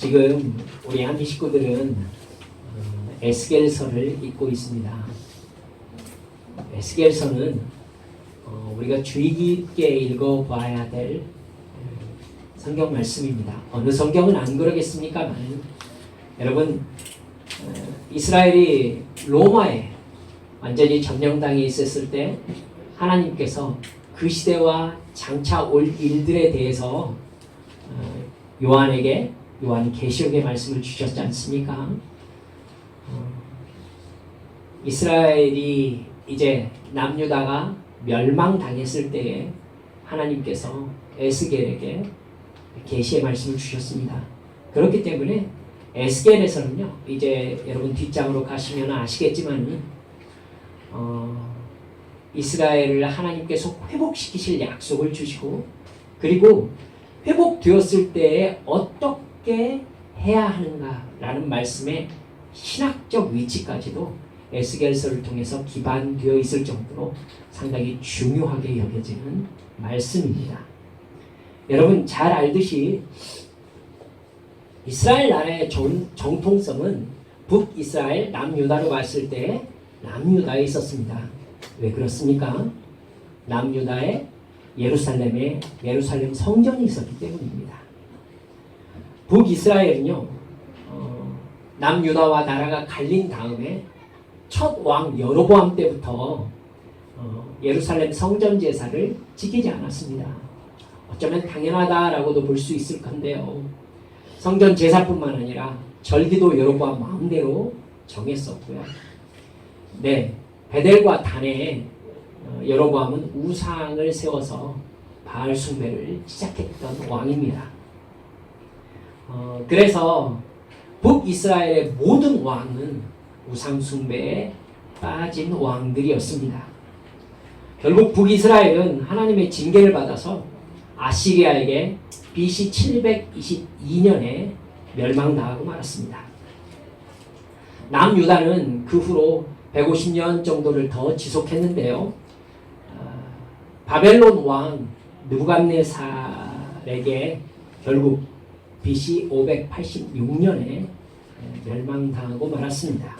지금 우리 한기 식구들은 에스겔서를 읽고 있습니다. 에스겔서는 우리가 주의 깊게 읽어봐야 될 성경 말씀입니다. 어느 성경은 안 그러겠습니까만 여러분, 이스라엘이 로마에 완전히 점령당해 있었을 때 하나님께서 그 시대와 장차 올 일들에 대해서 요한에게 요한 계시록의 말씀을 주셨지 않습니까? 이스라엘이 이제 남유다가 멸망당했을 때에 하나님께서 에스겔에게 계시의 말씀을 주셨습니다. 그렇기 때문에 에스겔에서는요, 이제 여러분 뒷장으로 가시면 아시겠지만 이스라엘을 하나님께서 회복시키실 약속을 주시고, 그리고 회복되었을 때에 어떻게 해야 하는가라는 말씀의 신학적 위치까지도 에스겔서를 통해서 기반되어 있을 정도로 상당히 중요하게 여겨지는 말씀입니다. 여러분 잘 알듯이 이스라엘 나라의 정통성은 북이스라엘, 남유다로 봤을 때 남유다에 있었습니다. 왜 그렇습니까? 남유다에 예루살렘 성전이 있었기 때문입니다. 북이스라엘은요, 남유다와 나라가 갈린 다음에 첫 왕 여로보암 때부터 예루살렘 성전 제사를 지키지 않았습니다. 어쩌면 당연하다라고도 볼 수 있을 건데요. 성전 제사뿐만 아니라 절기도 여로보암 마음대로 정했었고요. 네, 베델과 단에 여로보암은 우상을 세워서 바알 숭배를 시작했던 왕입니다. 그래서 북이스라엘의 모든 왕은 우상 숭배에 빠진 왕들이었습니다. 결국 북이스라엘은 하나님의 징계를 받아서 아시리아에게 BC 722년에 멸망당하고 말았습니다. 남유다는 그 후로 150년 정도를 더 지속했는데요. 바벨론 왕 느부갓네살에게 결국 BC 586년에 멸망당하고 말았습니다.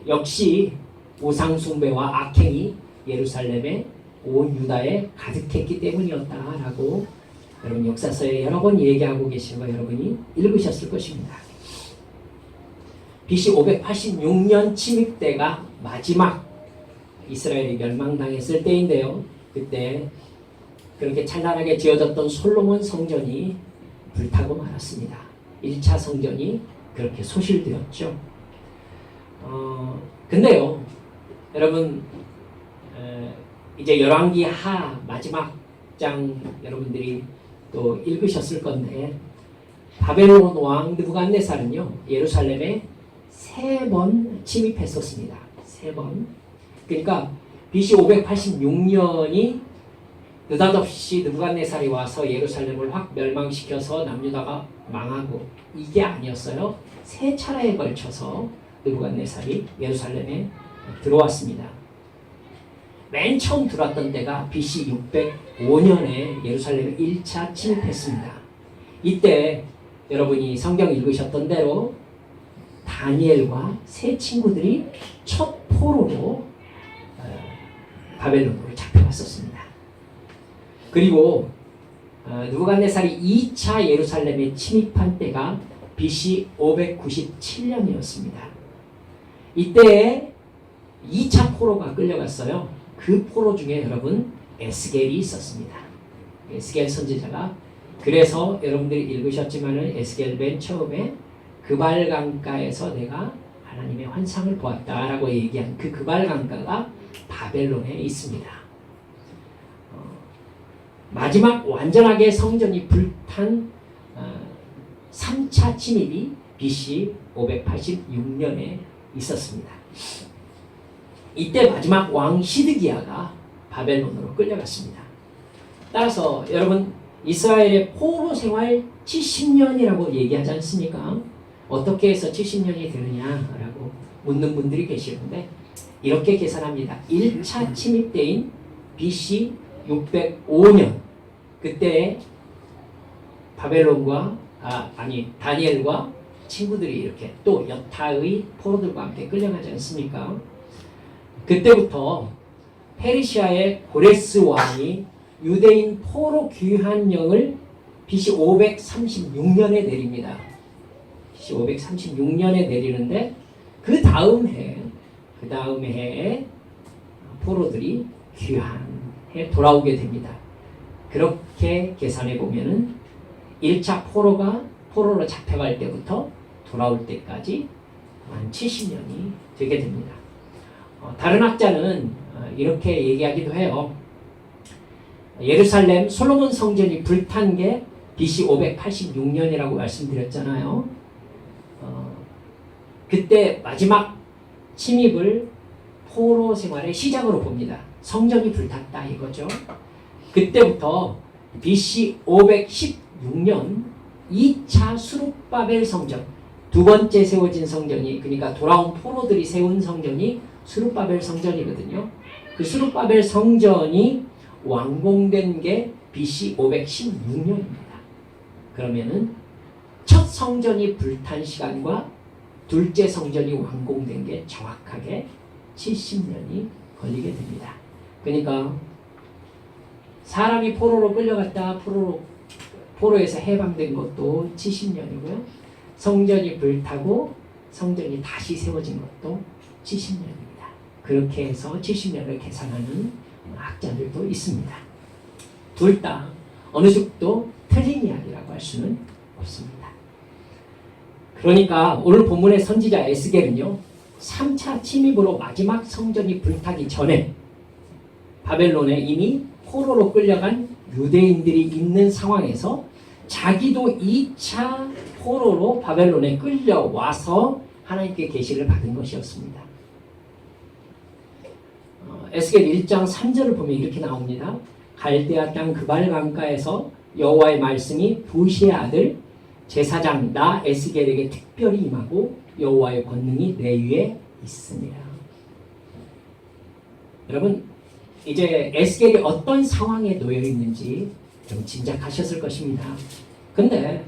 역시 우상숭배와 악행이 예루살렘의 온 유다에 가득했기 때문이었다라고 여러분 역사서에 여러 번 얘기하고 계신 거 여러분이 읽으셨을 것입니다. BC 586년 침입 때가 마지막 이스라엘이 멸망당했을 때인데요. 그때 그렇게 찬란하게 지어졌던 솔로몬 성전이 불타고 말았습니다. 1차 성전이 그렇게 소실되었죠. 근데요, 여러분, 이제 열왕기 하 마지막 장 여러분들이 또 읽으셨을 건데, 바벨론 왕 느부갓네살은요, 예루살렘에 3번 침입했었습니다. 3번. 그러니까 BC 586년이 느닷없이 느부갓네살이 와서 예루살렘을 확 멸망시켜서 남유다가 망하고 이게 아니었어요. 3차례에 걸쳐서 느부갓네살이 예루살렘에 들어왔습니다. 맨 처음 들어왔던 때가 BC 605년에 예루살렘에 1차 침입했습니다. 이때 여러분이 성경 읽으셨던 대로 다니엘과 세 친구들이 첫 포로로 바벨론으로 잡혀갔었습니다. 그리고 느부갓네살이 2차 예루살렘에 침입한 때가 BC 597년이었습니다. 이때 2차 포로가 끌려갔어요. 그 포로 중에 여러분 에스겔이 있었습니다. 에스겔 선지자가, 그래서 여러분들이 읽으셨지만은 에스겔 맨 처음에 그발강가에서 내가 하나님의 환상을 보았다라고 얘기한 그 그발강가가 바벨론에 있습니다. 마지막 완전하게 성전이 불탄 3차 침입이 BC 586년에 있었습니다. 이때 마지막 왕 시드기야가 바벨론으로 끌려갔습니다. 따라서 여러분 이스라엘의 포로 생활 70년이라고 얘기하지 않습니까? 어떻게 해서 70년이 되느냐라고 묻는 분들이 계시는데 이렇게 계산합니다. 1차 침입 때인 BC 605년 그때 바벨론과 다니엘과 친구들이 이렇게 또 여타의 포로들과 함께 끌려가지 않습니까? 그때부터 페르시아의 고레스 왕이 유대인 포로 귀환령을 BC 536년에 내립니다. BC 536년에 내리는데 그 다음 해에 포로들이 귀환해 돌아오게 됩니다. 그렇게 계산해 보면은 1차 포로로 잡혀갈 때부터 돌아올 때까지 한 70년이 되게 됩니다. 다른 학자는 이렇게 얘기하기도 해요. 예루살렘 솔로몬 성전이 불탄 게 BC 586년이라고 말씀드렸잖아요. 그때 마지막 침입을 포로 생활의 시작으로 봅니다. 성전이 불탔다 이거죠. 그때부터 BC 516년 2차 수룹바벨 성전, 두 번째 세워진 성전이, 그러니까 돌아온 포로들이 세운 성전이 수룹바벨 성전이거든요. 그 수룹바벨 성전이 완공된 게 BC 516년입니다. 그러면은 첫 성전이 불탄 시간과 둘째 성전이 완공된 게 정확하게 70년이 걸리게 됩니다. 그러니까 사람이 포로로 끌려갔다 포로에서 해방된 것도 70년이고요. 성전이 불타고 성전이 다시 세워진 것도 70년입니다. 그렇게 해서 70년을 계산하는 학자들도 있습니다. 둘 다 어느 정도 틀린 이야기라고 할 수는 없습니다. 그러니까 오늘 본문의 선지자 에스겔은요, 3차 침입으로 마지막 성전이 불타기 전에 바벨론에 이미 포로로 끌려간 유대인들이 있는 상황에서 자기도 2차 포로로 바벨론에 끌려와서 하나님께 계시를 받은 것이었습니다. 에스겔 1장 3절을 보면 이렇게 나옵니다. 갈대아 땅 그발 강가에서 여호와의 말씀이 부시의 아들 제사장 나 에스겔에게 특별히 임하고 여호와의 권능이 내 위에 있습니다. 여러분, 이제 에스겔이 어떤 상황에 놓여 있는지 좀 짐작하셨을 것입니다. 근데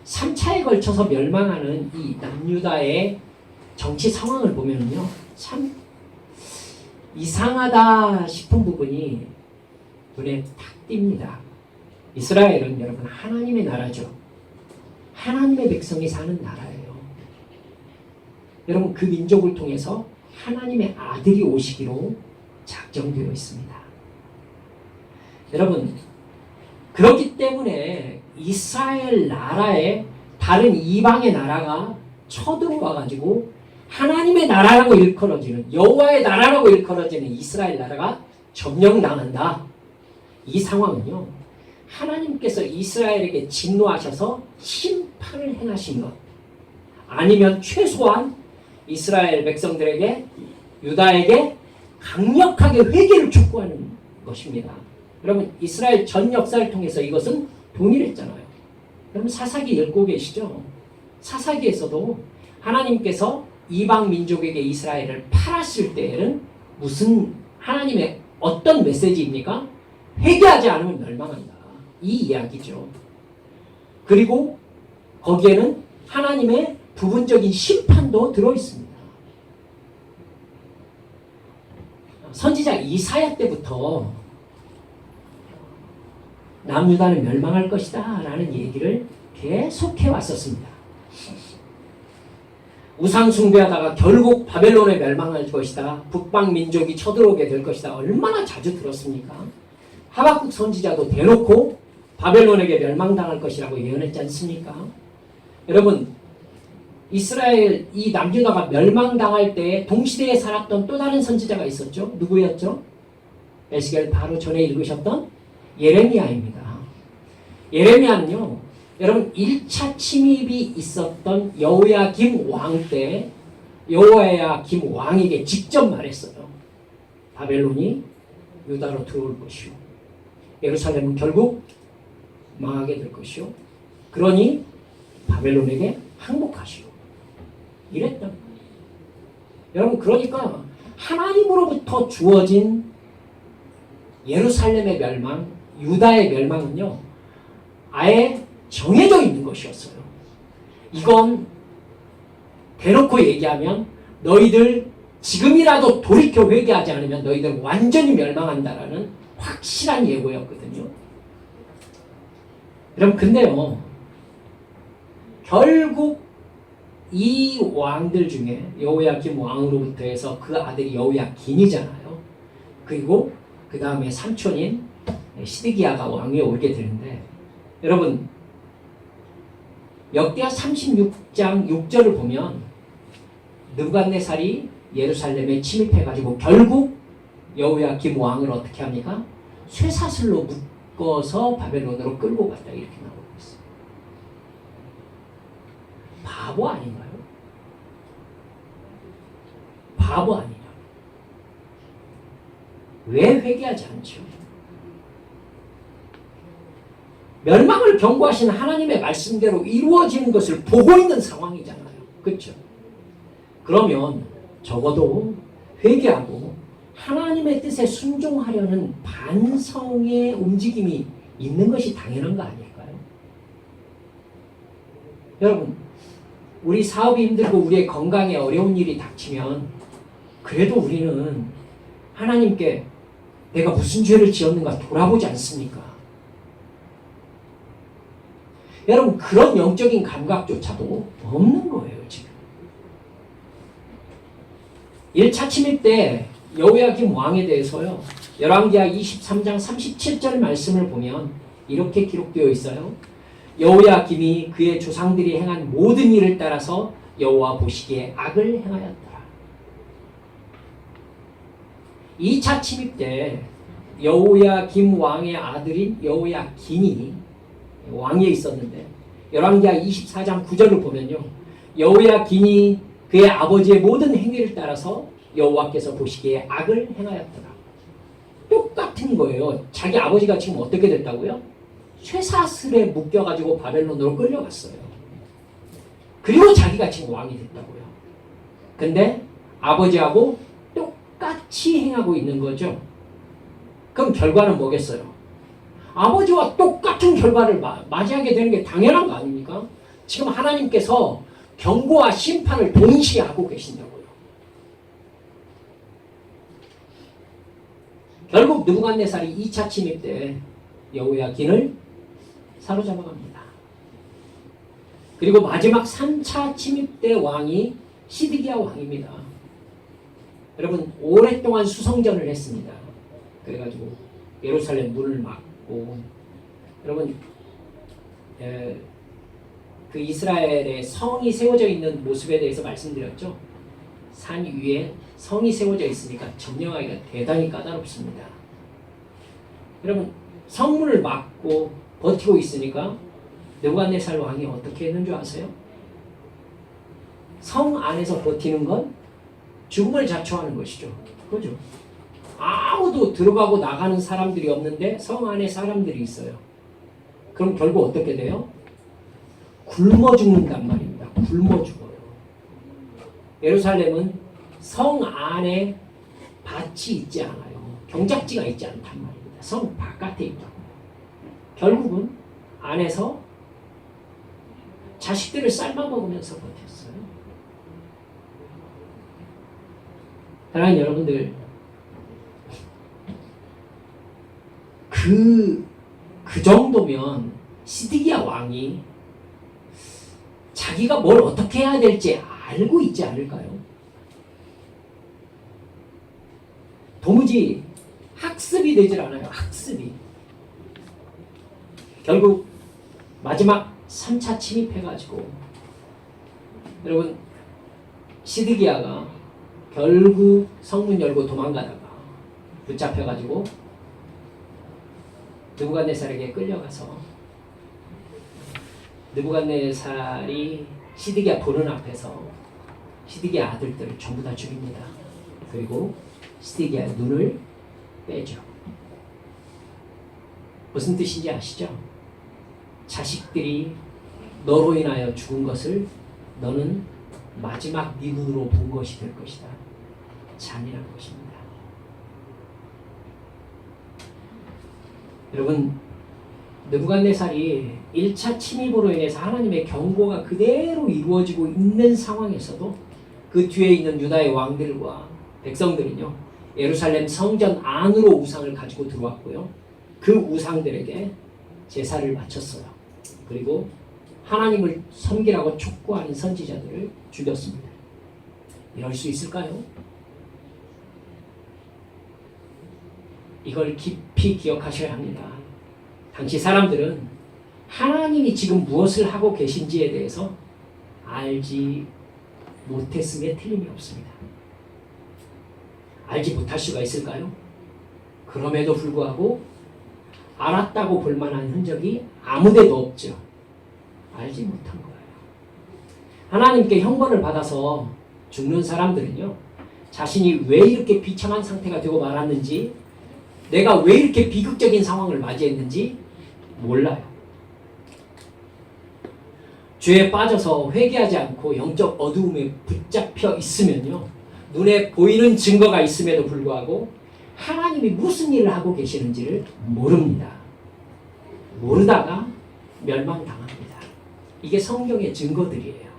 3차에 걸쳐서 멸망하는 이 남유다의 정치 상황을 보면요, 참 이상하다 싶은 부분이 눈에 탁 띕니다. 이스라엘은 여러분 하나님의 나라죠. 하나님의 백성이 사는 나라예요. 여러분 그 민족을 통해서 하나님의 아들이 오시기로 작정되어 있습니다. 여러분 그렇기 때문에 이스라엘 나라에 다른 이방의 나라가 쳐들어와 가지고 하나님의 나라라고 일컬어지는, 여호와의 나라라고 일컬어지는 이스라엘 나라가 점령당한다. 이 상황은요, 하나님께서 이스라엘에게 진노하셔서 심판을 행하신 것, 아니면 최소한 이스라엘 백성들에게, 유다에게 강력하게 회개를 촉구하는 것입니다. 여러분 이스라엘 전 역사를 통해서 이것은 동일했잖아요. 여러분 사사기 읽고 계시죠? 사사기에서도 하나님께서 이방 민족에게 이스라엘을 팔았을 때에는 무슨 하나님의 어떤 메시지입니까? 회개하지 않으면 멸망한다. 이 이야기죠. 그리고 거기에는 하나님의 부분적인 심판도 들어있습니다. 선지자 이사야 때부터 남유다는 멸망할 것이다 라는 얘기를 계속 해왔었습니다. 우상 숭배하다가 결국 바벨론에 멸망할 것이다. 북방 민족이 쳐들어오게 될 것이다. 얼마나 자주 들었습니까? 하박국 선지자도 대놓고 바벨론에게 멸망당할 것이라고 예언했지 않습니까? 여러분 이스라엘 이 남유다가 멸망당할 때 동시대에 살았던 또 다른 선지자가 있었죠. 누구였죠? 에스겔 바로 전에 읽으셨던 예레미야입니다. 예레미야는요, 여러분 1차 침입이 있었던 여호야김 왕 때 여호야김 왕에게 직접 말했어요. 바벨론이 유다로 들어올 것이요, 예루살렘은 결국 망하게 될 것이요, 그러니 바벨론에게 항복하시오, 이랬단 말이에요. 여러분 그러니까 하나님으로부터 주어진 예루살렘의 멸망, 유다의 멸망은요, 아예 정해져 있는 것이었어요. 이건 대놓고 얘기하면 너희들 지금이라도 돌이켜 회개하지 않으면 너희들 완전히 멸망한다라는 확실한 예고였거든요. 여러분 근데요, 결국 이 왕들 중에 여호야김 왕으로부터 해서 그 아들이 여호야긴이잖아요. 그리고 그 다음에 삼촌인 시드기야가 왕위에 오르게 되는데, 여러분 역대하 36장 6절을 보면 느부갓네살이 예루살렘에 침입해가지고 결국 여호야김 왕을 어떻게 합니까? 쇠사슬로 묶어서 바벨론으로 끌고 갔다, 이렇게 나오고 있어요. 바보 아닌가요? 바보 아니냐? 왜 회개하지 않죠? 멸망을 경고하신 하나님의 말씀대로 이루어지는 것을 보고 있는 상황이잖아요. 그렇죠? 그러면 적어도 회개하고 하나님의 뜻에 순종하려는 반성의 움직임이 있는 것이 당연한 거 아닐까요? 여러분, 우리 사업이 힘들고 우리의 건강에 어려운 일이 닥치면 그래도 우리는 하나님께 내가 무슨 죄를 지었는가 돌아보지 않습니까? 여러분, 그런 영적인 감각조차도 없는 거예요, 지금. 1차 침입 때 여호야김 왕에 대해서요, 열왕기하 23장 37절 말씀을 보면 이렇게 기록되어 있어요. 여호야김이 그의 조상들이 행한 모든 일을 따라서 여호와 보시기에 악을 행하였더라. 2차 침입 때 여호야김 왕의 아들인 여호야긴이 왕위에 있었는데, 열왕기하 24장 9절을 보면요, 여호야긴이 그의 아버지의 모든 행위를 따라서 여호와께서 보시기에 악을 행하였더라. 똑같은 거예요. 자기 아버지가 지금 어떻게 됐다고요? 쇠사슬에 묶여가지고 바벨론으로 끌려갔어요. 그리고 자기가 지금 왕이 됐다고요. 근데 아버지하고 똑같이 행하고 있는 거죠. 그럼 결과는 뭐겠어요? 아버지와 똑같은 결과를 맞이하게 되는 게 당연한 거 아닙니까? 지금 하나님께서 경고와 심판을 동시에 하고 계신다고요. 결국 느부갓네살이 2차 침입 때 여호야긴을 사로잡아갑니다. 그리고 마지막 3차 침입 때 왕이 시드기야 왕입니다. 여러분, 오랫동안 수성전을 했습니다. 그래가지고 예루살렘 문을 막고, 여러분 그 이스라엘의 성이 세워져 있는 모습에 대해서 말씀드렸죠. 산 위에 성이 세워져 있으니까 점령하기가 대단히 까다롭습니다. 여러분, 성문을 막고 버티고 있으니까 느부갓네살 왕이 어떻게 했는 줄 아세요? 성 안에서 버티는 건 죽음을 자초하는 것이죠. 그죠? 아무도 들어가고 나가는 사람들이 없는데 성 안에 사람들이 있어요. 그럼 결국 어떻게 돼요? 굶어 죽는단 말입니다. 굶어 죽어요. 예루살렘은 성 안에 밭이 있지 않아요. 경작지가 있지 않단 말입니다. 성 바깥에 있다고. 결국은 안에서 자식들을 삶아먹으면서 버텼어요. 사랑하는 여러분들, 그 정도면 시드기야 왕이 자기가 뭘 어떻게 해야 될지 알고 있지 않을까요? 도무지 학습이 되질 않아요. 학습이. 결국 마지막 3차 침입해가지고, 여러분, 시드기야가 결국 성문 열고 도망가다가 붙잡혀가지고 느부갓네살에게 끌려가서 느부갓네살이 시드기야 보는 앞에서 시드기야 아들들을 전부 다 죽입니다. 그리고 시드기야의 눈을 빼죠. 무슨 뜻인지 아시죠? 자식들이 너로 인하여 죽은 것을 너는 마지막 네 눈으로 본 것이 될 것이다. 잔인한 것입니다. 여러분, 느부갓네살이 1차 침입으로 인해서 하나님의 경고가 그대로 이루어지고 있는 상황에서도 그 뒤에 있는 유다의 왕들과 백성들은요, 예루살렘 성전 안으로 우상을 가지고 들어왔고요. 그 우상들에게 제사를 바쳤어요. 그리고 하나님을 섬기라고 촉구하는 선지자들을 죽였습니다. 이럴 수 있을까요? 이걸 깊이 기억하셔야 합니다. 당시 사람들은 하나님이 지금 무엇을 하고 계신지에 대해서 알지 못했음에 틀림이 없습니다. 알지 못할 수가 있을까요? 그럼에도 불구하고 알았다고 볼 만한 흔적이 아무데도 없죠. 알지 못한 거예요. 하나님께 형벌을 받아서 죽는 사람들은요, 자신이 왜 이렇게 비참한 상태가 되고 말았는지, 내가 왜 이렇게 비극적인 상황을 맞이했는지 몰라요. 죄에 빠져서 회개하지 않고 영적 어두움에 붙잡혀 있으면요, 눈에 보이는 증거가 있음에도 불구하고 하나님이 무슨 일을 하고 계시는지를 모릅니다. 모르다가 멸망당합니다. 이게 성경의 증거들이에요.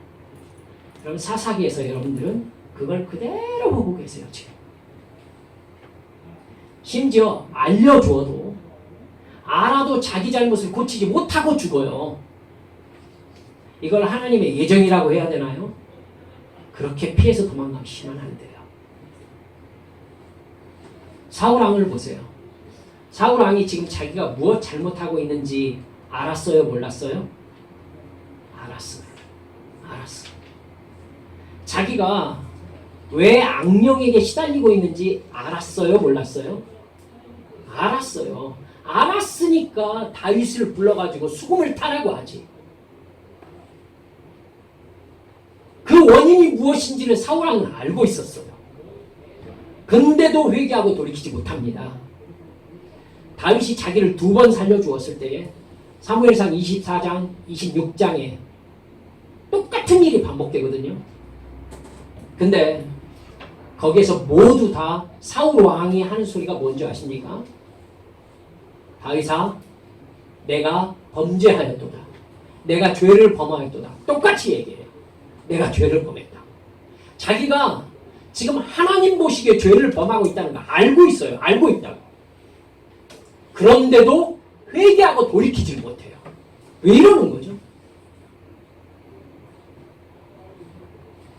그럼 사사기에서 여러분들은 그걸 그대로 보고 계세요, 지금. 심지어 알려주어도 알아도 자기 잘못을 고치지 못하고 죽어요. 이걸 하나님의 예정이라고 해야 되나요? 그렇게 피해서 도망가시면 안 돼요. 사울 왕을 보세요. 사울 왕이 지금 자기가 무엇 잘못하고 있는지 알았어요, 몰랐어요? 알았어요. 알았어요. 자기가 왜 악령에게 시달리고 있는지 알았어요, 몰랐어요? 알았어요. 알았으니까 다윗을 불러가지고 수금을 타라고 하지. 그 원인이 무엇인지를 사울왕은 알고 있었어요. 근데도 회개하고 돌이키지 못합니다. 다윗이 자기를 2번 살려주었을 때에 사무엘상 24장, 26장에 똑같은 일이 반복되거든요. 근데 거기에서 모두 다 사울 왕이 하는 소리가 뭔지 아십니까? 다윗아, 내가 범죄하였도다. 내가 죄를 범하였도다. 똑같이 얘기해요. 내가 죄를 범했다. 자기가 지금 하나님 보시기에 죄를 범하고 있다는 거 알고 있어요. 알고 있다고. 그런데도 회개하고 돌이키질 못해요. 왜 이러는 거죠?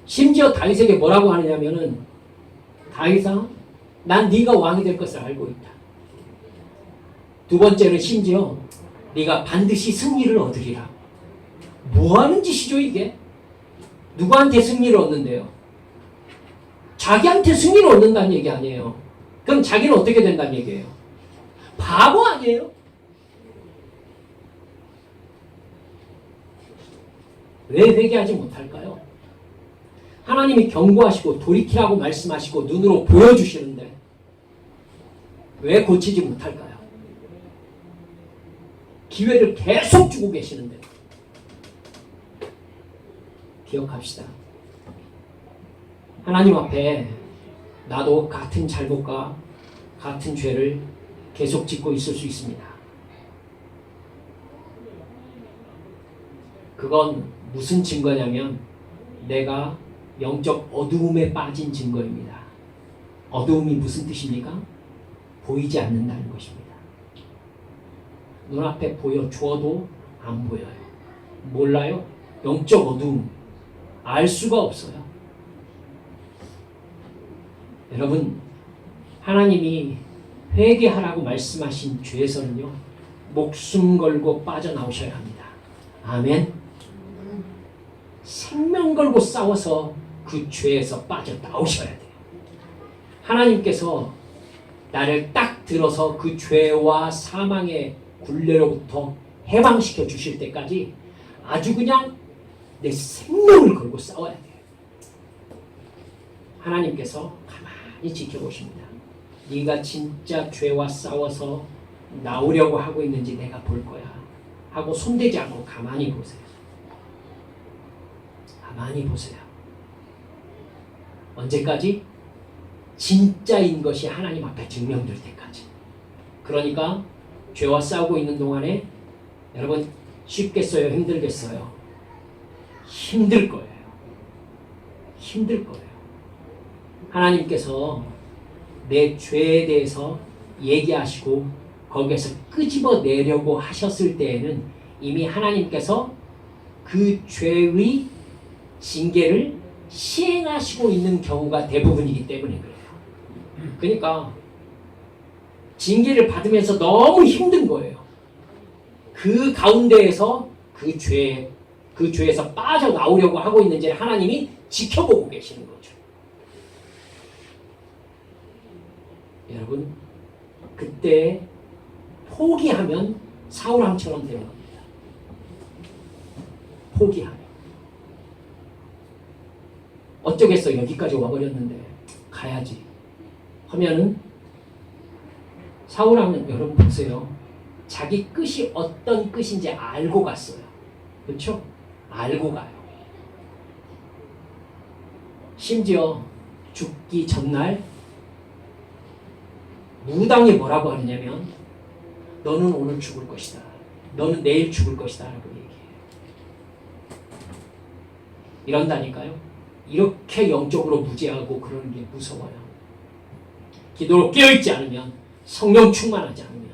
심지어 다윗에게 뭐라고 하느냐면은, 다윗아, 난 네가 왕이 될 것을 알고 있다. 2번째는 심지어 네가 반드시 승리를 얻으리라. 뭐 하는 짓이죠 이게? 누구한테 승리를 얻는데요? 자기한테 승리를 얻는다는 얘기 아니에요. 그럼 자기는 어떻게 된다는 얘기예요? 바보 아니에요? 왜 회개하지 못할까요? 하나님이 경고하시고 돌이키라고 말씀하시고 눈으로 보여주시는데 왜 고치지 못할까요? 기회를 계속 주고 계시는데. 기억합시다. 하나님 앞에 나도 같은 잘못과 같은 죄를 계속 짓고 있을 수 있습니다. 그건 무슨 증거냐면 내가 영적 어두움에 빠진 증거입니다. 어두움이 무슨 뜻입니까? 보이지 않는다는 것입니다. 눈앞에 보여주어도 안 보여요. 몰라요? 영적 어두움. 알 수가 없어요. 여러분, 하나님이 회개하라고 말씀하신 죄에서는요, 목숨 걸고 빠져나오셔야 합니다. 아멘. 생명 걸고 싸워서 그 죄에서 빠져나오셔야 돼요. 하나님께서 나를 딱 들어서 그 죄와 사망의 굴레로부터 해방시켜 주실 때까지 아주 그냥 내 생명을 걸고 싸워야 돼요. 하나님께서 가만히 지켜보십니다. 네가 진짜 죄와 싸워서 나오려고 하고 있는지 내가 볼 거야 하고 손대지 않고 가만히 보세요. 가만히 보세요. 언제까지? 진짜인 것이 하나님 앞에 증명될 때까지. 그러니까 죄와 싸우고 있는 동안에 여러분 쉽겠어요? 힘들겠어요? 힘들 거예요. 힘들 거예요. 하나님께서 내 죄에 대해서 얘기하시고 거기에서 끄집어내려고 하셨을 때에는 이미 하나님께서 그 죄의 징계를 시행하시고 있는 경우가 대부분이기 때문에 그래요. 그러니까 징계를 받으면서 너무 힘든 거예요. 그 가운데에서 그 죄에서 빠져나오려고 하고 있는지를 하나님이 지켜보고 계시는 거죠. 여러분 그때 포기하면 사울왕처럼 되는 겁니다. 포기하면 어쩌겠어 여기까지 와버렸는데 가야지 하면은 사울왕은 여러분 보세요. 자기 끝이 어떤 끝인지 알고 갔어요. 그렇죠? 알고 가요. 심지어 죽기 전날 무당이 뭐라고 하느냐면 너는 오늘 죽을 것이다. 너는 내일 죽을 것이다 라고 얘기해요. 이런다니까요. 이렇게 영적으로 무지하고 그러는 게 무서워요. 기도로 깨어있지 않으면 성령 충만하지 않으면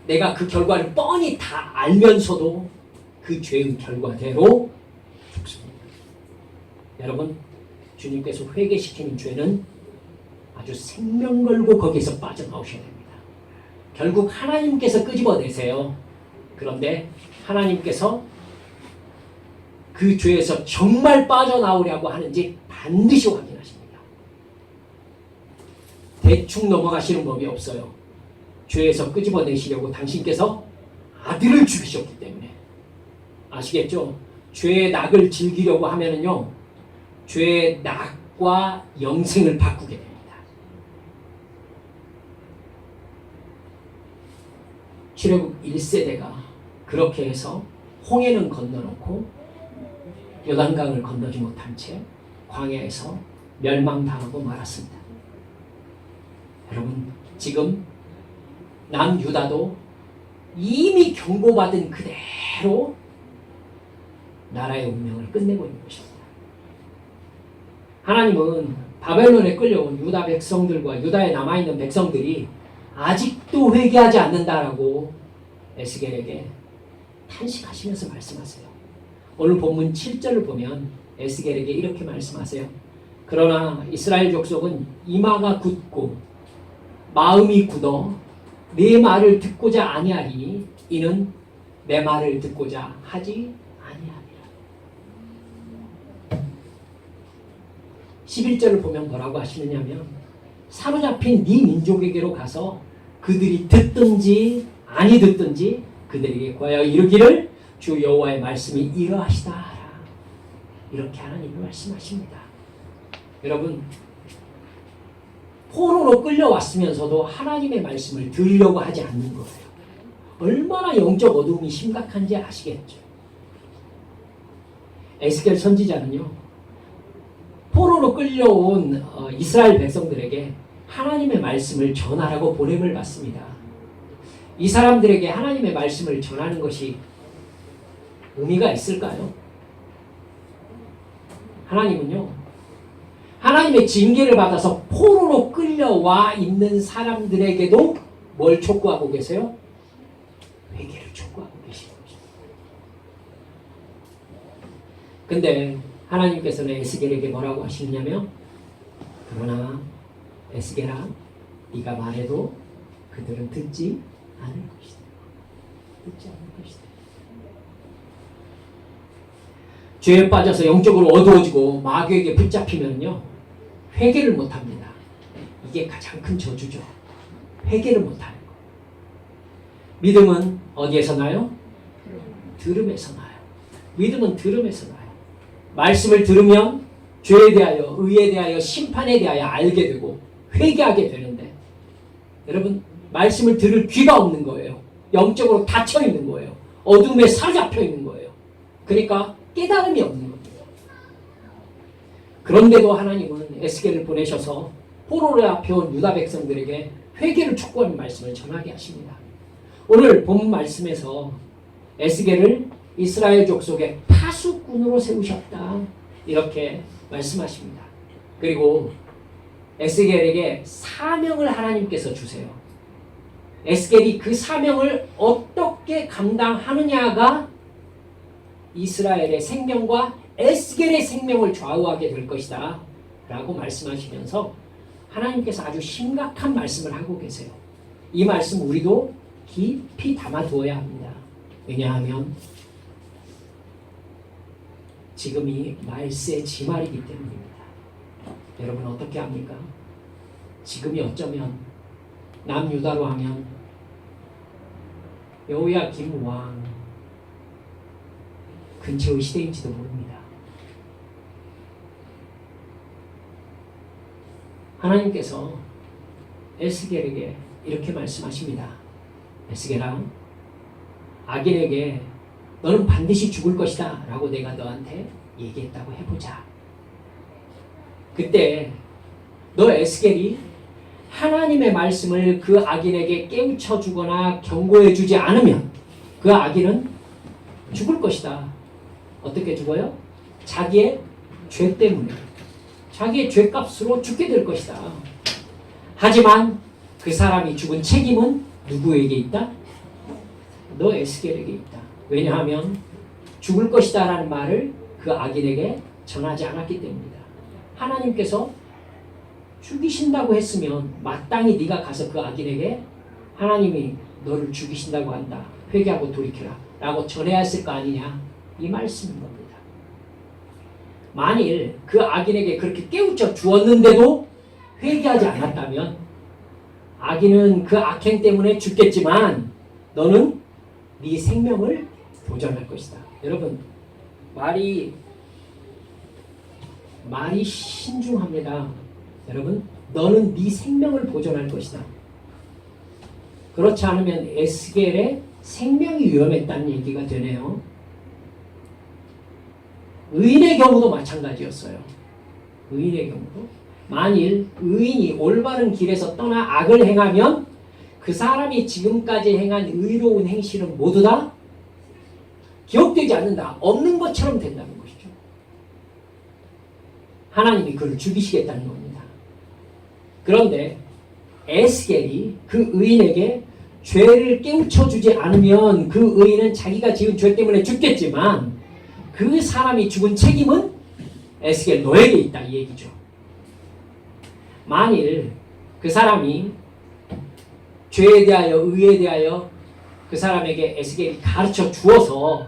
내가 그 결과를 뻔히 다 알면서도 그 죄의 결과대로 죽습니다. 여러분 주님께서 회개시키는 죄는 아주 생명 걸고 거기에서 빠져나오셔야 됩니다. 결국 하나님께서 끄집어내세요. 그런데 하나님께서 그 죄에서 정말 빠져나오려고 하는지 반드시 확인하십니다. 대충 넘어가시는 법이 없어요. 죄에서 끄집어내시려고 당신께서 아들을 죽이셨기 때문에. 아시겠죠? 죄의 낙을 즐기려고 하면은요, 죄의 낙과 영생을 바꾸게 됩니다. 출애굽 1세대가 그렇게 해서 홍해는 건너놓고 요단강을 건너지 못한 채 광야에서 멸망당하고 말았습니다. 여러분 지금 남유다도 이미 경고받은 그대로 나라의 운명을 끝내고 있는 것입니다. 하나님은 바벨론에 끌려온 유다 백성들과 유다에 남아있는 백성들이 아직도 회개하지 않는다라고 에스겔에게 탄식하시면서 말씀하세요. 오늘 본문 7절을 보면 에스겔에게 이렇게 말씀하세요. 그러나 이스라엘 족속은 이마가 굳고 마음이 굳어 네 말을 듣고자 아니하리니 이는 내 말을 듣고자 하지 아니하리라. 11절을 보면 뭐라고 하시느냐면 사로잡힌 네 민족에게로 가서 그들이 듣든지 아니 듣든지 그들에게 과여 이르기를 주 여호와의 말씀이 이러하시다. 이렇게 하나님이 말씀하십니다. 여러분 포로로 끌려왔으면서도 하나님의 말씀을 들으려고 하지 않는 거예요. 얼마나 영적 어두움이 심각한지 아시겠죠? 에스겔 선지자는요. 포로로 끌려온 이스라엘 백성들에게 하나님의 말씀을 전하라고 보냄을 받습니다. 이 사람들에게 하나님의 말씀을 전하는 것이 의미가 있을까요? 하나님은요. 하나님의 징계를 받아서 포로로 끌려와 있는 사람들에게도 뭘 촉구하고 계세요? 회개를 촉구하고 계시는 것입니다. 근데 하나님께서는 에스겔에게 뭐라고 하시느냐면 그러나 에스겔아 네가 말해도 그들은 듣지 않을 것이다. 듣지 않을 것이다. 죄에 빠져서 영적으로 어두워지고 마귀에게 붙잡히면요 회개를 못합니다. 이게 가장 큰 저주죠. 회개를 못하는 거. 믿음은 어디에서 나요? 들음에서 나요. 믿음은 들음에서 나요. 말씀을 들으면 죄에 대하여, 의에 대하여, 심판에 대하여 알게 되고 회개하게 되는데 여러분 말씀을 들을 귀가 없는 거예요. 영적으로 닫혀 있는 거예요. 어둠에 사로잡혀 있는 거예요. 그러니까 깨달음이 없는 겁니다. 그런데도 하나님은 에스겔을 보내셔서 포로로 앞에온 유다 백성들에게 회개를 촉구하는 말씀을 전하게 하십니다. 오늘 본 말씀에서 에스겔을 이스라엘 족속의 파수꾼으로 세우셨다. 이렇게 말씀하십니다. 그리고 에스겔에게 사명을 하나님께서 주세요. 에스겔이 그 사명을 어떻게 감당하느냐가 이스라엘의 생명과 에스겔의 생명을 좌우하게 될 것이다 라고 말씀하시면서 하나님께서 아주 심각한 말씀을 하고 계세요. 이 말씀 우리도 깊이 담아두어야 합니다. 왜냐하면 지금이 말세의 지말이기 때문입니다. 여러분 어떻게 합니까? 지금이 어쩌면 남유다로 하면 여호야김 왕 근처의 시대인지도 모릅니다. 하나님께서 에스겔에게 이렇게 말씀하십니다. 에스겔아, 악인에게 너는 반드시 죽을 것이다 라고 내가 너한테 얘기했다고 해보자. 그때 너 에스겔이 하나님의 말씀을 그 악인에게 깨우쳐 주거나 경고해 주지 않으면 그 악인은 죽을 것이다. 어떻게 죽어요? 자기의 죄 때문에, 자기의 죄값으로 죽게 될 것이다. 하지만 그 사람이 죽은 책임은 누구에게 있다? 너 에스겔에게 있다. 왜냐하면 죽을 것이다 라는 말을 그 악인에게 전하지 않았기 때문이다. 하나님께서 죽이신다고 했으면 마땅히 네가 가서 그 악인에게 하나님이 너를 죽이신다고 한다. 회개하고 돌이켜라 라고 전해야 했을 거 아니냐. 이 말씀인 겁니다. 만일 그 악인에게 그렇게 깨우쳐 주었는데도 회개하지 않았다면 악인은 그 악행 때문에 죽겠지만 너는 네 생명을 보존할 것이다. 여러분 말이 신중합니다. 여러분 너는 네 생명을 보존할 것이다. 그렇지 않으면 에스겔의 생명이 위험했다는 얘기가 되네요. 의인의 경우도 마찬가지였어요. 의인의 경우도 만일 의인이 올바른 길에서 떠나 악을 행하면 그 사람이 지금까지 행한 의로운 행실은 모두 다 기억되지 않는다. 없는 것처럼 된다는 것이죠. 하나님이 그를 죽이시겠다는 겁니다. 그런데 에스겔이 그 의인에게 죄를 깨우쳐 주지 않으면 그 의인은 자기가 지은 죄 때문에 죽겠지만 그 사람이 죽은 책임은 에스겔 너에게 있다 이 얘기죠. 만일 그 사람이 죄에 대하여 의에 대하여 그 사람에게 에스겔이 가르쳐 주어서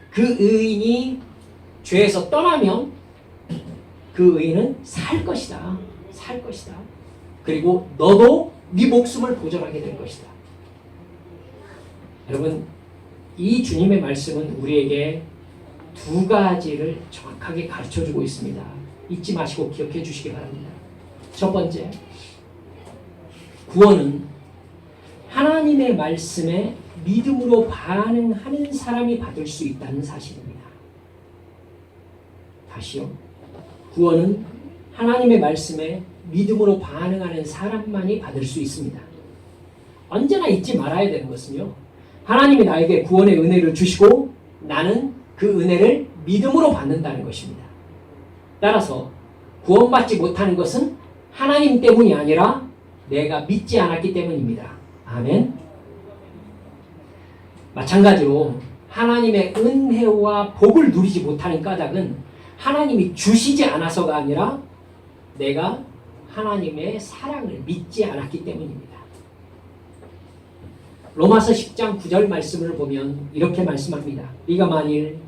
그 의인이 죄에서 떠나면 그 의인은 살 것이다. 살 것이다. 그리고 너도 네 목숨을 보존하게 될 것이다. 여러분 이 주님의 말씀은 우리에게 두 가지를 정확하게 가르쳐주고 있습니다. 잊지 마시고 기억해 주시기 바랍니다. 첫 번째, 구원은 하나님의 말씀에 믿음으로 반응하는 사람이 받을 수 있다는 사실입니다. 다시요. 구원은 하나님의 말씀에 믿음으로 반응하는 사람만이 받을 수 있습니다. 언제나 잊지 말아야 되는 것은요. 하나님이 나에게 구원의 은혜를 주시고 나는 그 은혜를 믿음으로 받는다는 것입니다. 따라서 구원받지 못하는 것은 하나님 때문이 아니라 내가 믿지 않았기 때문입니다. 아멘. 마찬가지로 하나님의 은혜와 복을 누리지 못하는 까닭은 하나님이 주시지 않아서가 아니라 내가 하나님의 사랑을 믿지 않았기 때문입니다. 로마서 10장 9절 말씀을 보면 이렇게 말씀합니다. 네가 만일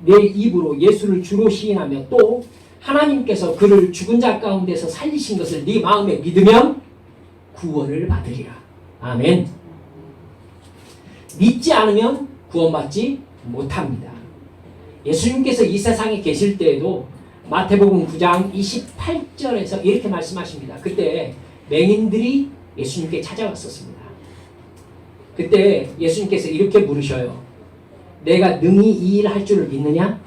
내 입으로 예수를 주로 시인하며 또 하나님께서 그를 죽은 자 가운데서 살리신 것을 네 마음에 믿으면 구원을 받으리라. 아멘. 믿지 않으면 구원받지 못합니다. 예수님께서 이 세상에 계실 때에도 마태복음 9장 28절에서 이렇게 말씀하십니다. 그때 맹인들이 예수님께 찾아왔었습니다. 그때 예수님께서 이렇게 물으셔요. 내가 능히 이 일 할 줄을 믿느냐?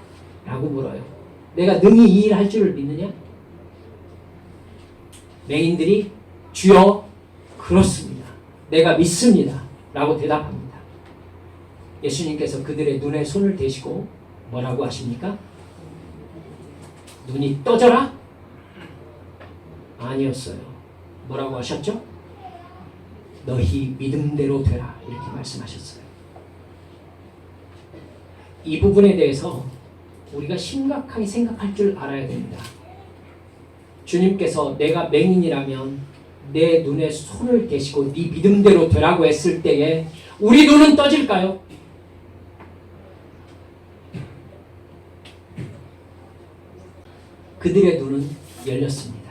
라고 물어요. 내가 능히 이 일 할 줄을 믿느냐? 맹인들이 주여 그렇습니다. 내가 믿습니다. 라고 대답합니다. 예수님께서 그들의 눈에 손을 대시고 뭐라고 하십니까? 눈이 떠져라? 아니었어요. 뭐라고 하셨죠? 너희 믿음대로 되라. 이렇게 말씀하셨어요. 이 부분에 대해서 우리가 심각하게 생각할 줄 알아야 됩니다. 주님께서 내가 맹인이라면 내 눈에 손을 대시고 네 믿음대로 되라고 했을 때에 우리 눈은 떠질까요? 그들의 눈은 열렸습니다.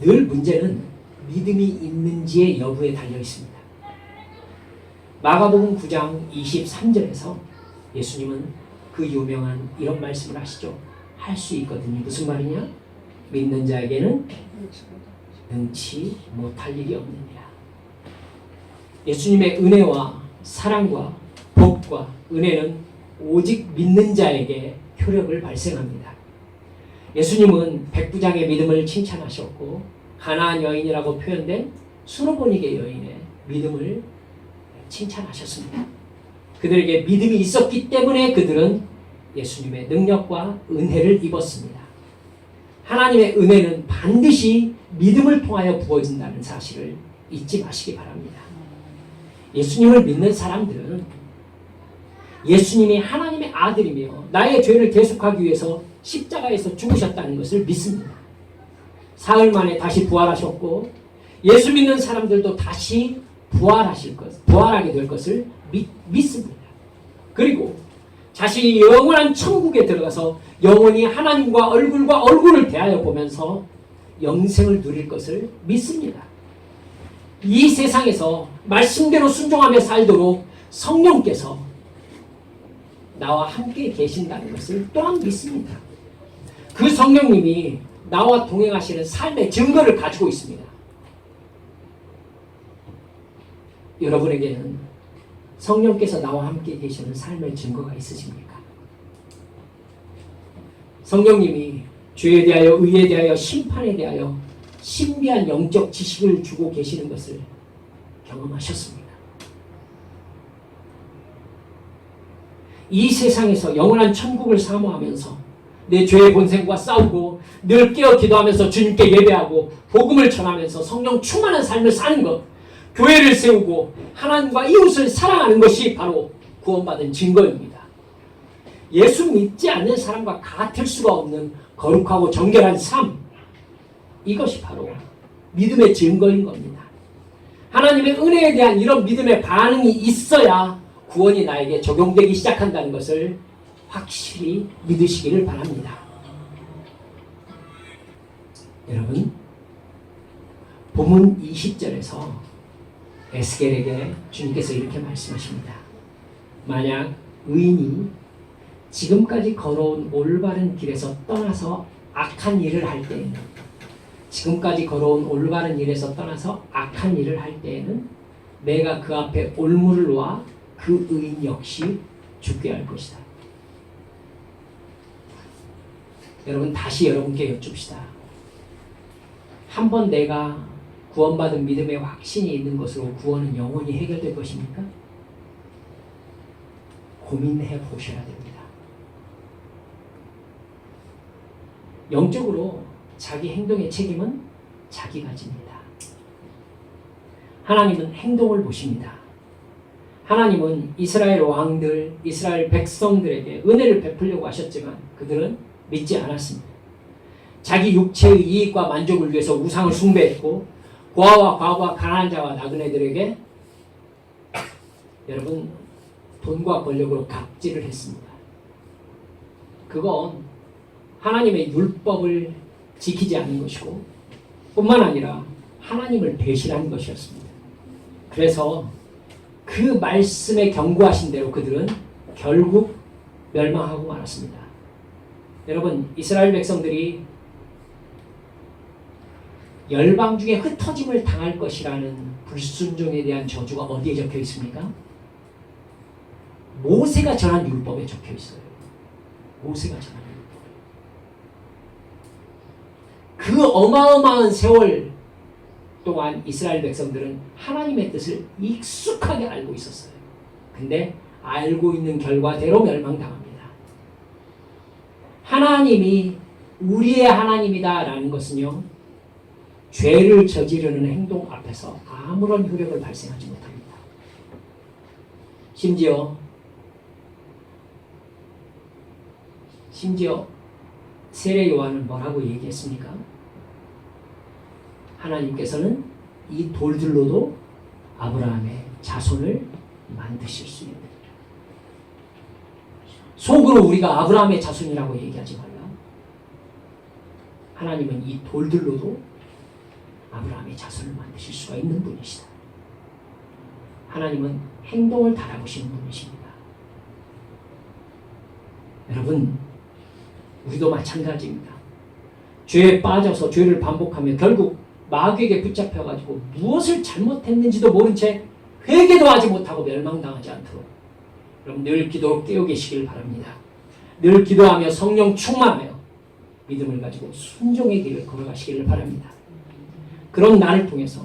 늘 문제는 믿음이 있는지의 여부에 달려 있습니다. 마가복음 9장 23절에서 예수님은 그 유명한 이런 말씀을 하시죠. 할 수 있거든요. 무슨 말이냐? 믿는 자에게는 능치 못할 일이 없느니라. 예수님의 은혜와 사랑과 복과 은혜는 오직 믿는 자에게 효력을 발생합니다. 예수님은 백부장의 믿음을 칭찬하셨고 가나안 여인이라고 표현된 수로보니게 여인의 믿음을 칭찬하셨습니다. 그들에게 믿음이 있었기 때문에 그들은 예수님의 능력과 은혜를 입었습니다. 하나님의 은혜는 반드시 믿음을 통하여 부어진다는 사실을 잊지 마시기 바랍니다. 예수님을 믿는 사람들은 예수님이 하나님의 아들이며 나의 죄를 대속하기 위해서 십자가에서 죽으셨다는 것을 믿습니다. 사흘 만에 다시 부활하셨고 예수 믿는 사람들도 다시 부활하게 될 것을 믿습니다. 그리고 자신이 영원한 천국에 들어가서 영원히 하나님과 얼굴과 얼굴을 대하여 보면서 영생을 누릴 것을 믿습니다. 이 세상에서 말씀대로 순종하며 살도록 성령께서 나와 함께 계신다는 것을 또한 믿습니다. 그 성령님이 나와 동행하시는 삶의 증거를 가지고 있습니다. 여러분에게는 성령께서 나와 함께 계시는 삶의 증거가 있으십니까? 성령님이 죄에 대하여, 의에 대하여, 심판에 대하여 신비한 영적 지식을 주고 계시는 것을 경험하셨습니다. 이 세상에서 영원한 천국을 사모하면서 내 죄의 본성과 싸우고 늘 깨어 기도하면서 주님께 예배하고 복음을 전하면서 성령 충만한 삶을 사는 것, 교회를 세우고 하나님과 이웃을 사랑하는 것이 바로 구원받은 증거입니다. 예수 믿지 않는 사람과 같을 수가 없는 거룩하고 정결한 삶, 이것이 바로 믿음의 증거인 겁니다. 하나님의 은혜에 대한 이런 믿음의 반응이 있어야 구원이 나에게 적용되기 시작한다는 것을 확실히 믿으시기를 바랍니다. 여러분, 본문 20절에서 에스겔에게 주님께서 이렇게 말씀하십니다. 만약 의인이 지금까지 걸어온 올바른 길에서 떠나서 악한 일을 할 때에는, 지금까지 걸어온 올바른 일에서 떠나서 악한 일을 할 때에는 내가 그 앞에 올무를 놓아 그 의인 역시 죽게 할 것이다. 여러분, 다시 여러분께 여쭙시다. 한번 내가 구원받은 믿음의 확신이 있는 것으로 구원은 영원히 해결될 것입니까? 고민해 보셔야 됩니다. 영적으로 자기 행동의 책임은 자기가 집니다. 하나님은 행동을 보십니다. 하나님은 이스라엘 왕들, 이스라엘 백성들에게 은혜를 베풀려고 하셨지만 그들은 믿지 않았습니다. 자기 육체의 이익과 만족을 위해서 우상을 숭배했고 고아와 과부와 가난한 자와 나그네들에게 여러분 돈과 권력으로 갑질을 했습니다. 그건 하나님의 율법을 지키지 않는 것이고 뿐만 아니라 하나님을 배신한 것이었습니다. 그래서 그 말씀에 경고하신 대로 그들은 결국 멸망하고 말았습니다. 여러분, 이스라엘 백성들이 열방 중에 흩어짐을 당할 것이라는 불순종에 대한 저주가 어디에 적혀 있습니까? 모세가 전한 율법에 적혀 있어요. 모세가 전한 율법. 그 어마어마한 세월 동안 이스라엘 백성들은 하나님의 뜻을 익숙하게 알고 있었어요. 근데 알고 있는 결과대로 멸망당합니다. 하나님이 우리의 하나님이다라는 것은요, 죄를 저지르는 행동 앞에서 아무런 효력을 발생하지 못합니다. 심지어 세례 요한은 뭐라고 얘기했습니까? 하나님께서는 이 돌들로도 아브라함의 자손을 만드실 수 있는, 속으로 우리가 아브라함의 자손이라고 얘기하지 말라. 하나님은 이 돌들로도 아브라함의 자손을 만드실 수가 있는 분이시다. 하나님은 행동을 달아보시는 분이십니다. 여러분, 우리도 마찬가지입니다. 죄에 빠져서 죄를 반복하며 결국 마귀에게 붙잡혀가지고 무엇을 잘못했는지도 모른 채 회개도 하지 못하고 멸망당하지 않도록 여러분 늘 기도로 깨어 계시길 바랍니다. 늘 기도하며 성령 충만하여 믿음을 가지고 순종의 길을 걸어가시기를 바랍니다. 그런 나를 통해서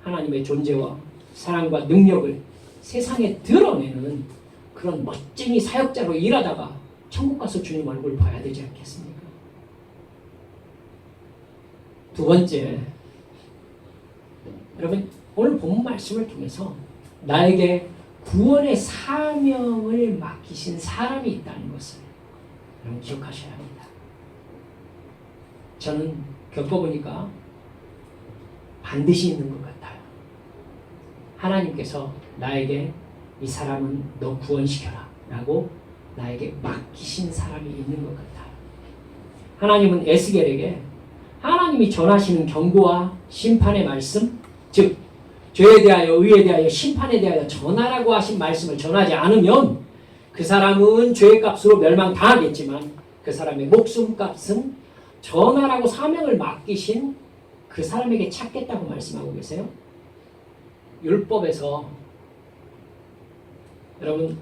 하나님의 존재와 사랑과 능력을 세상에 드러내는 그런 멋쟁이 사역자로 일하다가 천국 가서 주님 얼굴 봐야 되지 않겠습니까? 두 번째, 여러분 오늘 본 말씀을 통해서 나에게 구원의 사명을 맡기신 사람이 있다는 것을 여러분 기억하셔야 합니다. 저는 겪어보니까 반드시 있는 것 같아요. 하나님께서 나에게 이 사람은 너 구원시켜라 라고 나에게 맡기신 사람이 있는 것 같아요. 하나님은 에스겔에게 하나님이 전하시는 경고와 심판의 말씀, 즉 죄에 대하여 의에 대하여 심판에 대하여 전하라고 하신 말씀을 전하지 않으면 그 사람은 죄의 값으로 멸망당하겠지만 그 사람의 목숨값은 전하라고 사명을 맡기신 그 사람에게 찾겠다고 말씀하고 계세요. 율법에서 여러분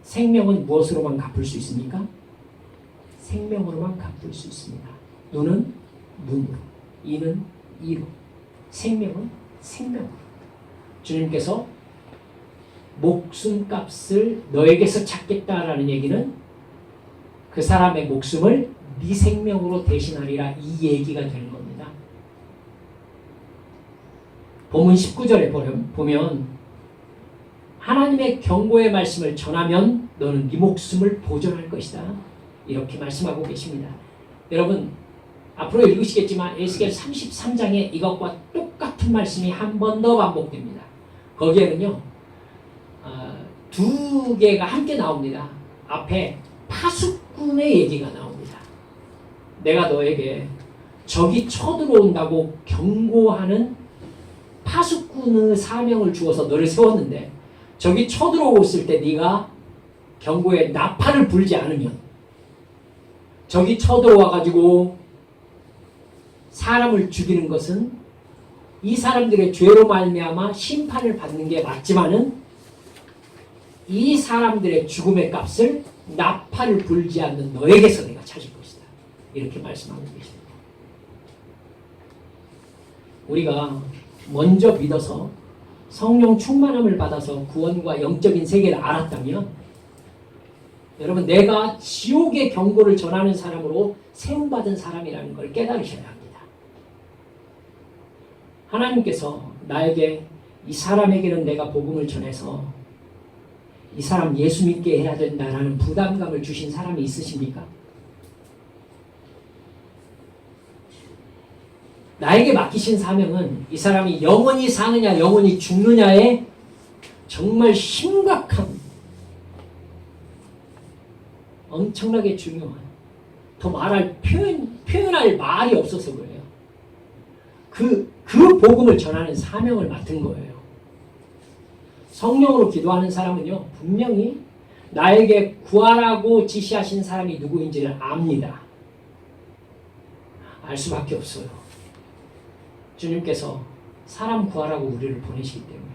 생명은 무엇으로만 갚을 수 있습니까? 생명으로만 갚을 수 있습니다. 눈은 눈으로, 이는 이로, 생명은 생명으로. 주님께서 목숨값을 너에게서 찾겠다라는 얘기는 그 사람의 목숨을 네 생명으로 대신하리라 이 얘기가 되는 겁니다. 본문 19절에 보면 하나님의 경고의 말씀을 전하면 너는 네 목숨을 보존할 것이다. 이렇게 말씀하고 계십니다. 여러분 앞으로 읽으시겠지만 에스겔 33장에 이것과 똑같은 말씀이 한 번 더 반복됩니다. 거기에는요 두 개가 함께 나옵니다. 앞에 파수꾼의 얘기가 나옵니다. 내가 너에게 적이 쳐들어온다고 경고하는 파수꾼의 사명을 주어서 너를 세웠는데 적이 쳐들어왔을 때 네가 경고에 나팔을 불지 않으면 적이 쳐들어와가지고 사람을 죽이는 것은 이 사람들의 죄로 말미암아 심판을 받는 게 맞지만은 이 사람들의 죽음의 값을 나팔을 불지 않는 너에게서 내가 찾을 것이다. 이렇게 말씀하고 계십니다. 우리가 먼저 믿어서 성령 충만함을 받아서 구원과 영적인 세계를 알았다면 여러분 내가 지옥의 경고를 전하는 사람으로 세움받은 사람이라는 걸 깨달으셔야 합니다. 하나님께서 나에게 이 사람에게는 내가 복음을 전해서 이 사람 예수 믿게 해야 된다라는 부담감을 주신 사람이 있으십니까? 나에게 맡기신 사명은 이 사람이 영원히 사느냐 영원히 죽느냐에 정말 심각한 엄청나게 중요한 더 표현할 말이 없어서 그래요. 그 복음을 전하는 사명을 맡은 거예요. 성령으로 기도하는 사람은요 분명히 나에게 구하라고 지시하신 사람이 누구인지를 압니다. 알 수밖에 없어요. 주님께서 사람 구하라고 우리를 보내시기 때문에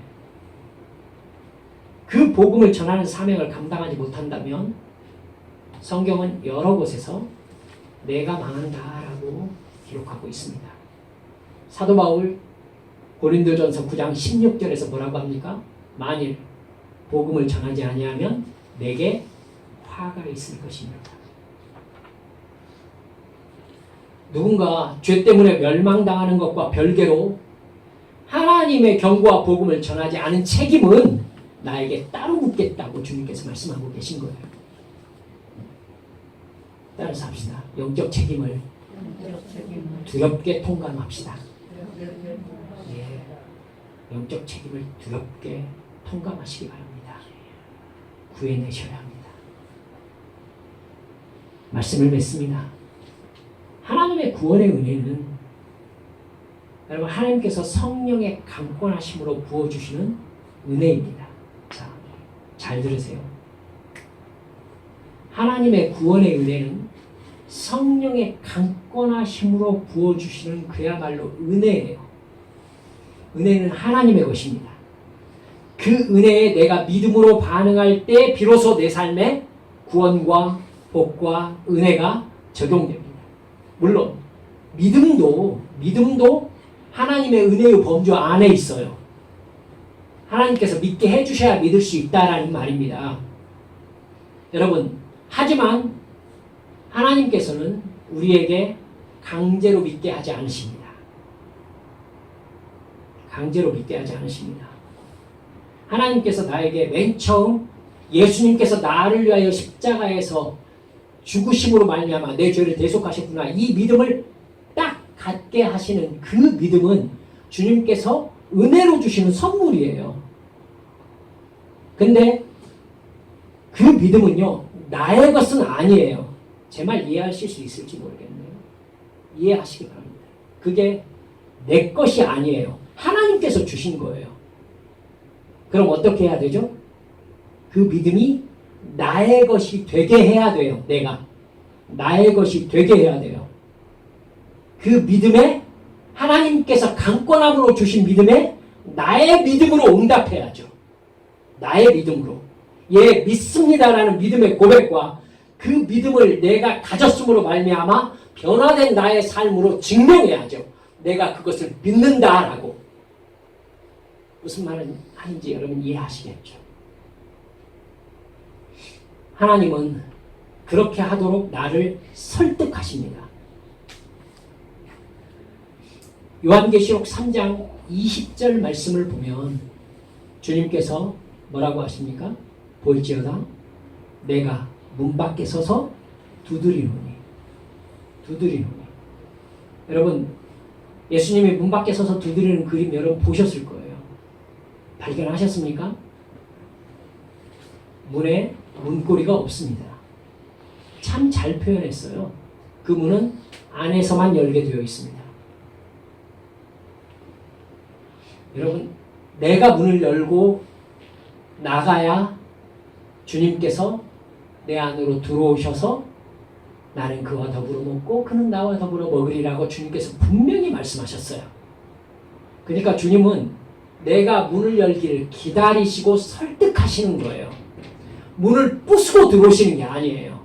그 복음을 전하는 사명을 감당하지 못한다면 성경은 여러 곳에서 내가 망한다라고 기록하고 있습니다. 사도 바울 고린도전서 9장 16절에서 뭐라고 합니까? 만일 복음을 전하지 아니하면 내게 화가 있을 것입니다. 누군가 죄 때문에 멸망당하는 것과 별개로 하나님의 경고와 복음을 전하지 않은 책임은 나에게 따로 묻겠다고 주님께서 말씀하고 계신 거예요. 따라서 합시다. 영적 책임을 두렵게 통감합시다. 예, 영적 책임을 두렵게 통감하시기 바랍니다. 구해내셔야 합니다. 말씀을 맺습니다. 하나님의 구원의 은혜는 여러분 하나님께서 성령의 강권하심으로 부어주시는 은혜입니다. 자, 잘 들으세요. 하나님의 구원의 은혜는 성령의 강권하심으로 부어주시는 그야말로 은혜예요. 은혜는 하나님의 것입니다. 그 은혜에 내가 믿음으로 반응할 때 비로소 내 삶에 구원과 복과 은혜가 적용됩니다. 물론 믿음도 하나님의 은혜의 범주 안에 있어요. 하나님께서 믿게 해주셔야 믿을 수 있다라는 말입니다. 여러분, 하지만 하나님께서는 우리에게 강제로 믿게 하지 않으십니다. 강제로 믿게 하지 않으십니다. 하나님께서 나에게 맨 처음 예수님께서 나를 위하여 십자가에서 죽으심으로 말미암아 내 죄를 대속하셨구나, 이 믿음을 딱 갖게 하시는 그 믿음은 주님께서 은혜로 주시는 선물이에요. 근데 그 믿음은요, 나의 것은 아니에요. 제 말 이해하실 수 있을지 모르겠네요. 이해하시기 바랍니다. 그게 내 것이 아니에요. 하나님께서 주신 거예요. 그럼 어떻게 해야 되죠? 그 믿음이 나의 것이 되게 해야 돼요. 내가 나의 것이 되게 해야 돼요. 그 믿음에, 하나님께서 강권함으로 주신 믿음에 나의 믿음으로 응답해야죠. 나의 믿음으로. 예, 믿습니다라는 믿음의 고백과 그 믿음을 내가 가졌음으로 말미암아 변화된 나의 삶으로 증명해야죠. 내가 그것을 믿는다라고. 무슨 말을 하는지 여러분 이해하시겠죠? 하나님은 그렇게 하도록 나를 설득하십니다. 요한계시록 3장 20절 말씀을 보면 주님께서 뭐라고 하십니까? 볼지어다 내가 문 밖에 서서 두드리노니. 여러분, 예수님이 문 밖에 서서 두드리는 그림 여러분 보셨을 거예요. 발견하셨습니까? 문에 문고리가 없습니다. 참 잘 표현했어요. 그 문은 안에서만 열게 되어 있습니다. 여러분, 내가 문을 열고 나가야 주님께서 내 안으로 들어오셔서 나는 그와 더불어 먹고 그는 나와 더불어 먹으리라고 주님께서 분명히 말씀하셨어요. 그러니까 주님은 내가 문을 열기를 기다리시고 설득하시는 거예요. 문을 부수고 들어오시는 게 아니에요.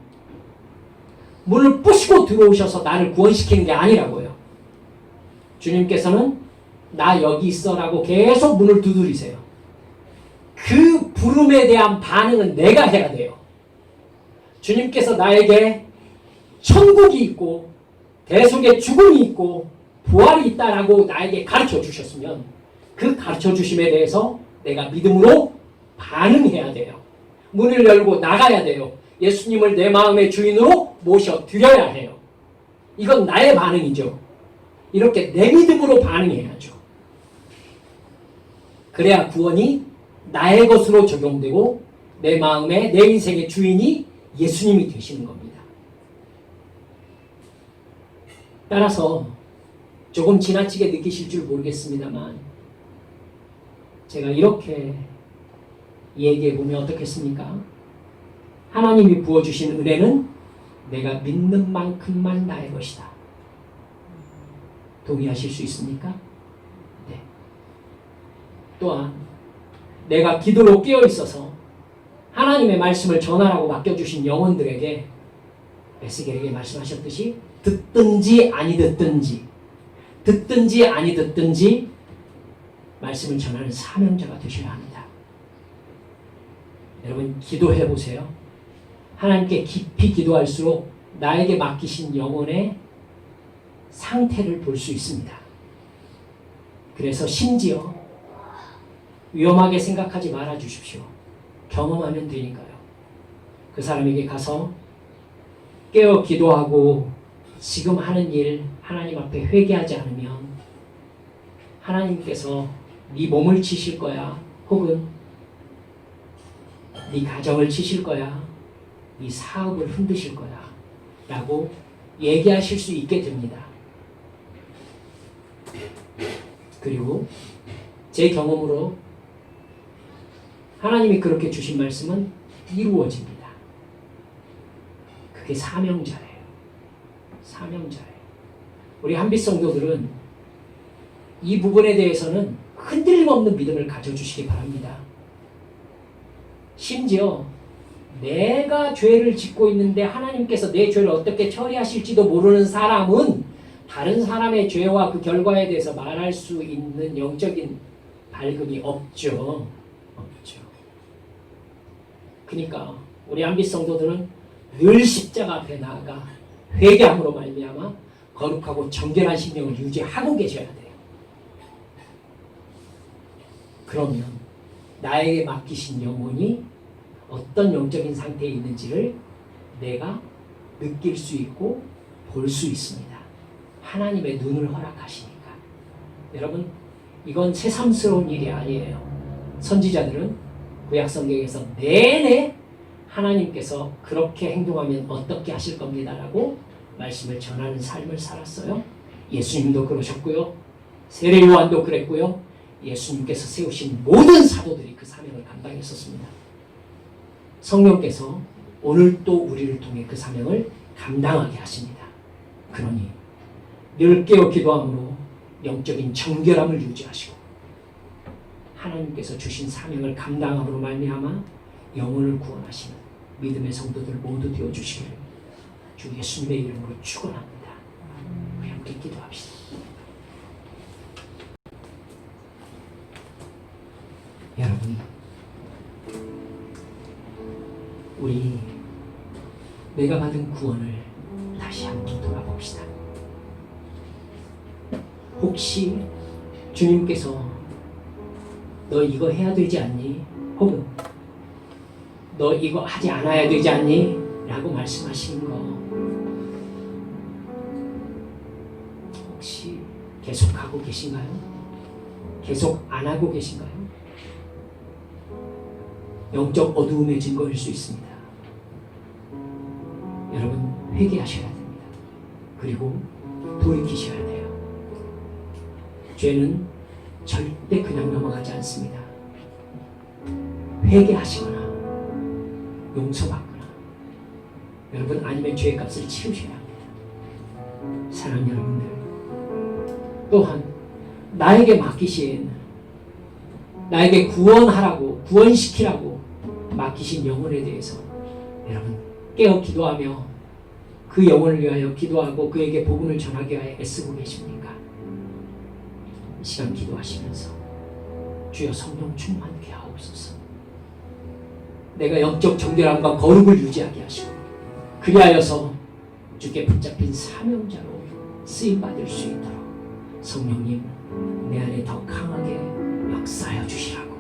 문을 부수고 들어오셔서 나를 구원시키는 게 아니라고요. 주님께서는 나 여기 있어라고 계속 문을 두드리세요. 그 부름에 대한 반응은 내가 해야 돼요. 주님께서 나에게 천국이 있고 대속의 죽음이 있고 부활이 있다라고 나에게 가르쳐 주셨으면 그 가르쳐 주심에 대해서 내가 믿음으로 반응해야 돼요. 문을 열고 나가야 돼요. 예수님을 내 마음의 주인으로 모셔드려야 해요. 이건 나의 반응이죠. 이렇게 내 믿음으로 반응해야죠. 그래야 구원이 나의 것으로 적용되고 내 마음의, 내 인생의 주인이 예수님이 되시는 겁니다. 따라서 조금 지나치게 느끼실 줄 모르겠습니다만 제가 이렇게 얘기해 보면 어떻겠습니까? 하나님이 부어주신 은혜는 내가 믿는 만큼만 나의 것이다. 동의하실 수 있습니까? 네. 또한 내가 기도로 깨어 있어서 하나님의 말씀을 전하라고 맡겨주신 영혼들에게 에스겔에게 말씀을 전하는 사명자가 되셔야 합니다. 여러분 기도해 보세요. 하나님께 깊이 기도할수록 나에게 맡기신 영혼의 상태를 볼 수 있습니다. 그래서 심지어 위험하게 생각하지 말아 주십시오. 경험하면 되니까요. 그 사람에게 가서 깨어 기도하고 지금 하는 일 하나님 앞에 회개하지 않으면 하나님께서 네 몸을 치실 거야. 혹은 네 가정을 치실 거야. 네 사업을 흔드실 거야. 라고 얘기하실 수 있게 됩니다. 그리고 제 경험으로 하나님이 그렇게 주신 말씀은 이루어집니다. 그게 사명자예요. 사명자예요. 우리 한빛 성도들은 이 부분에 대해서는 흔들림 없는 믿음을 가져주시기 바랍니다. 심지어 내가 죄를 짓고 있는데 하나님께서 내 죄를 어떻게 처리하실지도 모르는 사람은 다른 사람의 죄와 그 결과에 대해서 말할 수 있는 영적인 밝음이 없죠. 없죠. 그러니까 우리 한빛 성도들은 늘 십자가 앞에 나아가 회개함으로 말미암아 거룩하고 정결한 심령을 유지하고 계셔야 돼요. 그러면 나에게 맡기신 영혼이 어떤 영적인 상태에 있는지를 내가 느낄 수 있고 볼 수 있습니다. 하나님의 눈을 허락하시니까. 여러분 이건 새삼스러운 일이 아니에요. 선지자들은 구약성경에서 내내 하나님께서 그렇게 행동하면 어떻게 하실 겁니다 라고 말씀을 전하는 삶을 살았어요. 예수님도 그러셨고요. 세례요한도 그랬고요. 예수님께서 세우신 모든 사도들이 그 사명을 감당했었습니다. 성령께서 오늘 또 우리를 통해 그 사명을 감당하게 하십니다. 그러니 늘 깨어 기도함으로 영적인 정결함을 유지하시고 하나님께서 주신 사명을 감당함으로 말미암아 영혼을 구원하시는 믿음의 성도들 모두 되어주시기를 주 예수님의 이름으로 축원합니다. 우리 함께 기도합시다. 여러분 우리 내가 받은 구원을 다시 한번 돌아봅시다. 혹시 주님께서 너 이거 해야 되지 않니? 혹은 너 이거 하지 않아야 되지 않니? 라고 말씀하시는 거 혹시 계속 하고 계신가요? 계속 안 하고 계신가요? 영적 어두움의 증거일 수 있습니다. 여러분 회개하셔야 됩니다. 그리고 돌이키셔야 돼요. 죄는 절대 그냥 넘어가지 않습니다. 회개하시거나 용서받거나 여러분 아니면 죄의 값을 치르셔야 합니다. 사랑하는 여러분들 또한 나에게 맡기신 나에게 구원하라고 구원시키라고 맡기신 영혼에 대해서 여러분 깨어 기도하며 그 영혼을 위하여 기도하고 그에게 복음을 전하기 위하여 애쓰고 계십니까? 이 시간 기도하시면서 주여 성령 충만케 하옵소서. 내가 영적 정결함과 거룩을 유지하게 하시고 그리하여서 주께 붙잡힌 사명자로 쓰임받을 수 있도록 성령님 내 안에 더 강하게 역사하여 주시라고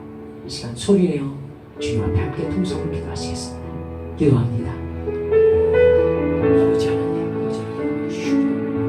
이 시간 소리내어 주님 앞에 함께 통성을 기도하시겠습니다. 기도합니다.